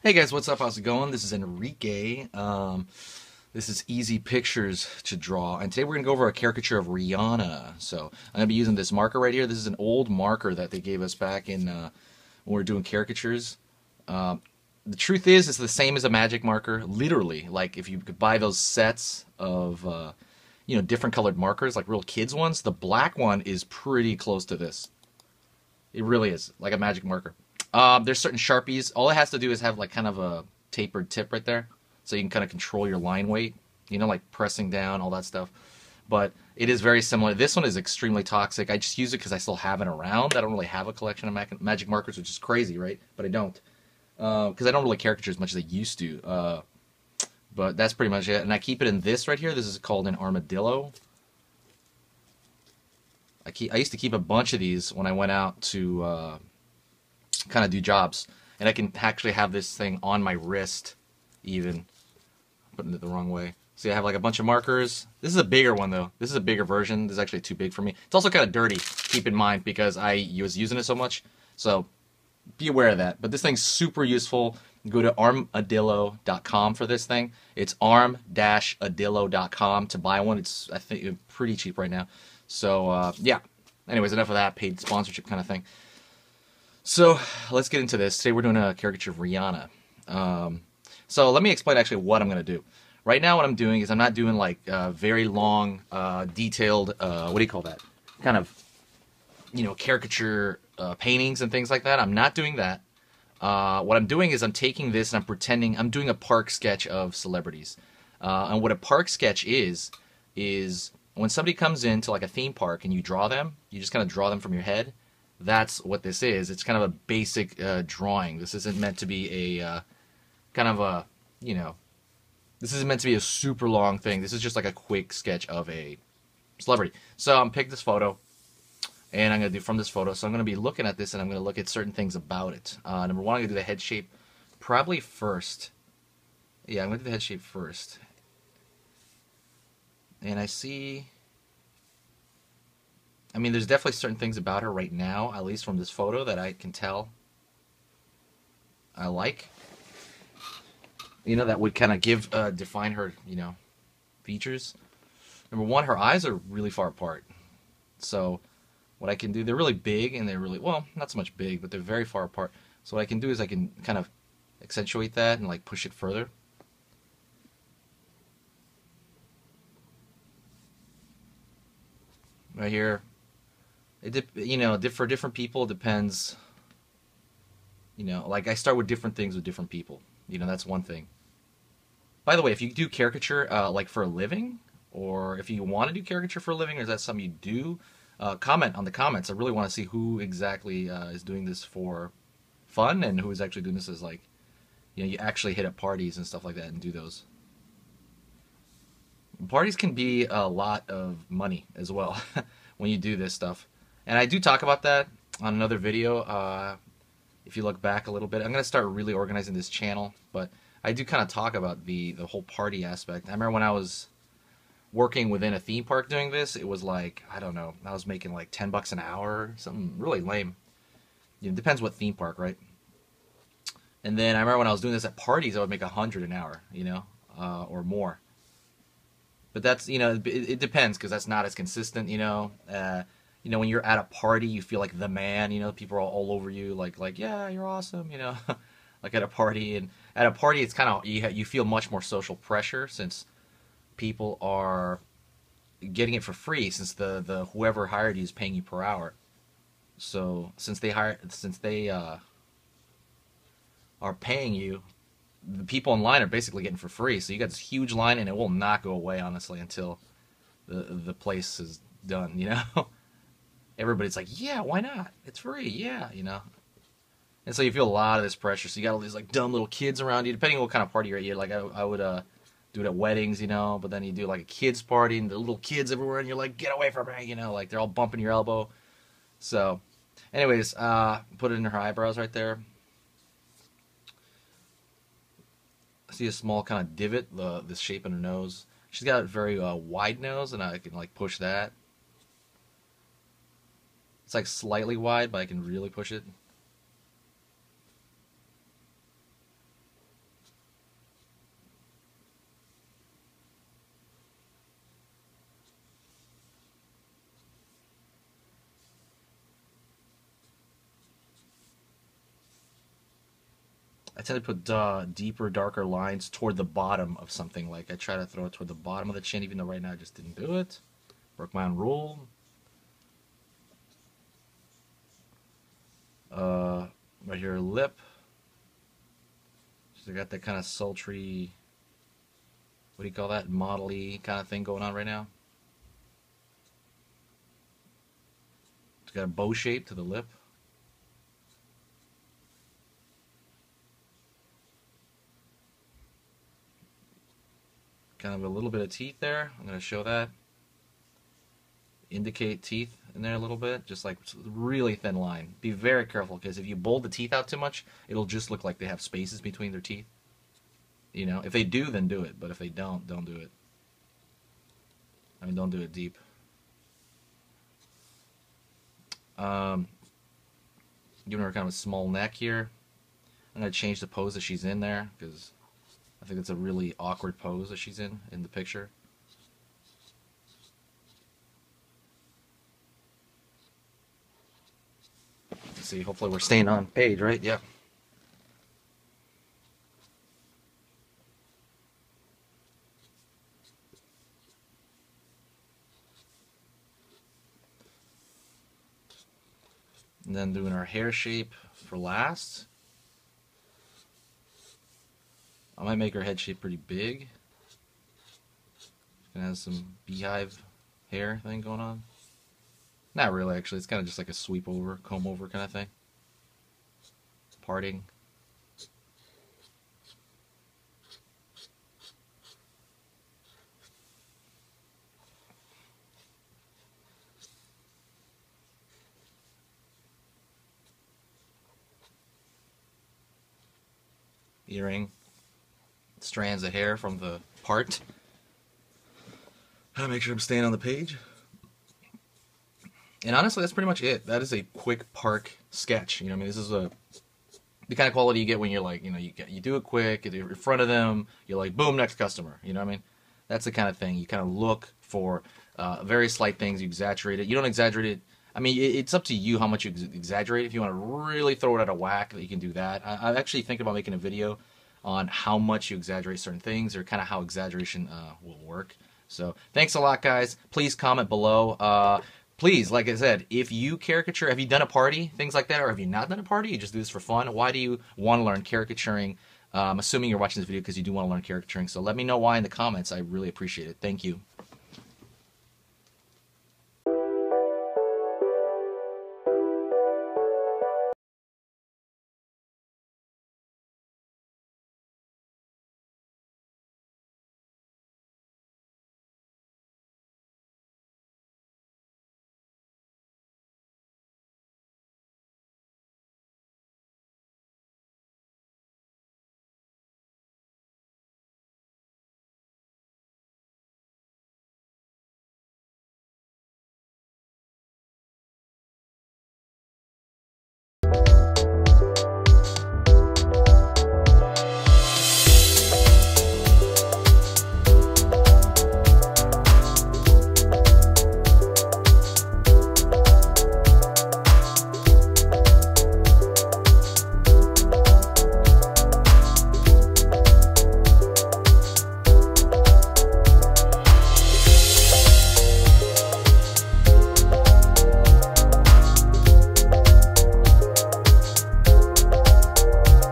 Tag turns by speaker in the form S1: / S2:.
S1: Hey guys, what's up? How's it going? This is Enrique. This is easy pictures to draw, and today we're gonna go over a caricature of Rihanna. So I'm gonna be using this marker right here. This is an old marker that they gave us back in when we were doing caricatures. The truth is, it's the same as a magic marker, literally. Like if you could buy those sets of different colored markers, like real kids ones, the black one is pretty close to this. It really is like a magic marker. There's certain Sharpies. All it has to do is have like kind of a tapered tip right there, so you can kind of control your line weight. Like pressing down, all that stuff. But it is very similar. This one is extremely toxic. I just use it because I still have it around. I don't really have a collection of magic markers, which is crazy, right? But I don't, because I don't really caricature as much as I used to. But that's pretty much it. And I keep it in this right here. This is called an armadillo. I used to keep a bunch of these when I went out to kind of do jobs, and I can actually have this thing on my wrist, even putting it the wrong way. See, I have like a bunch of markers. This is a bigger one though. This is a bigger version. This is actually too big for me. It's also kind of dirty, keep in mind, because I was using it so much. So be aware of that. But this thing's super useful. Go to armadillo.com for this thing. It's arm-adillo.com to buy one. It's, I think, pretty cheap right now. So yeah. Anyways, enough of that paid sponsorship kind of thing. So let's get into this. Today we're doing a caricature of Rihanna. So let me explain actually what I'm going to do. Right now what I'm doing is I'm not doing like very long, detailed, what do you call that? Kind of, caricature paintings and things like that. I'm not doing that. What I'm doing is I'm taking this and I'm pretending I'm doing a park sketch of celebrities. And what a park sketch is when somebody comes into like a theme park and you draw them, you just kind of draw them from your head. That's what this is. It's kind of a basic drawing. This isn't meant to be a kind of a, this isn't meant to be a super long thing. This is just like a quick sketch of a celebrity. So I'm pick this photo, and I'm going to do from this photo. So I'm going to be looking at this, and I'm going to look at certain things about it. Number one, I'm going to do the head shape probably first. Yeah, I'm going to do the head shape first. And I see... I mean, there's definitely certain things about her right now, at least from this photo, that I can tell I like. That would kind of define her, features. Number one, her eyes are really far apart. So what I can do, they're really big, and they're really, well, not so much big, but they're very far apart. So what I can do is I can kind of accentuate that and like push it further. Right here. For different people, it depends. Like I start with different things with different people. That's one thing. By the way, if you do caricature like for a living, or if you want to do caricature for a living, or is that something you do, comment on the comments. I really want to see who exactly is doing this for fun, and who is actually doing this as like, you actually hit at parties and stuff like that and do those. Parties can be a lot of money as well when you do this stuff. And I do talk about that on another video. If you look back a little bit, I'm going to start really organizing this channel, but I do kind of talk about the whole party aspect. I remember when I was working within a theme park doing this, it was like, I don't know, I was making like $10 an hour, something really lame. It depends what theme park, right? And then I remember when I was doing this at parties, I would make $100 an hour, or more. But that's, it depends, because that's not as consistent, when you're at a party, you feel like the man, people are all over you, like, yeah, you're awesome, like at a party. And at a party, it's kind of, you feel much more social pressure, since people are getting it for free, since the whoever hired you is paying you per hour. So since they are paying you, the people in line are basically getting for free. So you got this huge line, and it will not go away, honestly, until the place is done, Everybody's like, yeah, why not? It's free, yeah, And so you feel a lot of this pressure. So you got all these like dumb little kids around you, depending on what kind of party you're at. Like I would do it at weddings, but then you do like a kids party, and the little kids everywhere, and you're like, get away from me, like they're all bumping your elbow. So, anyways, put it in her eyebrows right there. I see a small kind of divot, this shape in her nose. She's got a very wide nose, and I can like push that. It's like slightly wide, but I can really push it. I tend to put deeper, darker lines toward the bottom of something. Like I try to throw it toward the bottom of the chin, even though right now I just didn't do it. Broke my own rule. Right here, lip. So I got that kind of sultry, what do you call that, model-y kind of thing going on right now. It's got a bow shape to the lip. Kind of a little bit of teeth there. I'm going to show that. Indicate teeth in there a little bit, just like really thin line. Be very careful, because if you bold the teeth out too much, it'll just look like they have spaces between their teeth. You know, if they do, then do it, but if they don't do it. I mean, don't do it deep. Giving her kind of a small neck here. I'm going to change the pose that she's in there, because I think it's a really awkward pose that she's in the picture. Let's see, hopefully we're staying on page, right? Yeah. And then doing our hair shape for last. I might make her head shape pretty big. It has some beehive hair thing going on. Not really, actually. It's kind of just like a sweep over, comb over kind of thing. Parting. Earring. Strands of hair from the part. Gotta make sure I'm staying on the page. And honestly, that's pretty much it. That is a quick park sketch. You know, I mean, this is the kind of quality you get when you're like, you know, you do it quick, you're in front of them, you're like, boom, next customer. You know what I mean? That's the kind of thing. You kind of look for very slight things. You exaggerate it. You don't exaggerate it. I mean, it's up to you how much you exaggerate. If you want to really throw it out of whack, you can do that. I'm actually thinking about making a video on how much you exaggerate certain things, or kind of how exaggeration will work. So thanks a lot, guys. Please comment below. Please, like I said, if you caricature, have you done a party, things like that, or have you not done a party, you just do this for fun? Why do you want to learn caricaturing? I'm assuming you're watching this video because you do want to learn caricaturing, so let me know why in the comments. I really appreciate it. Thank you.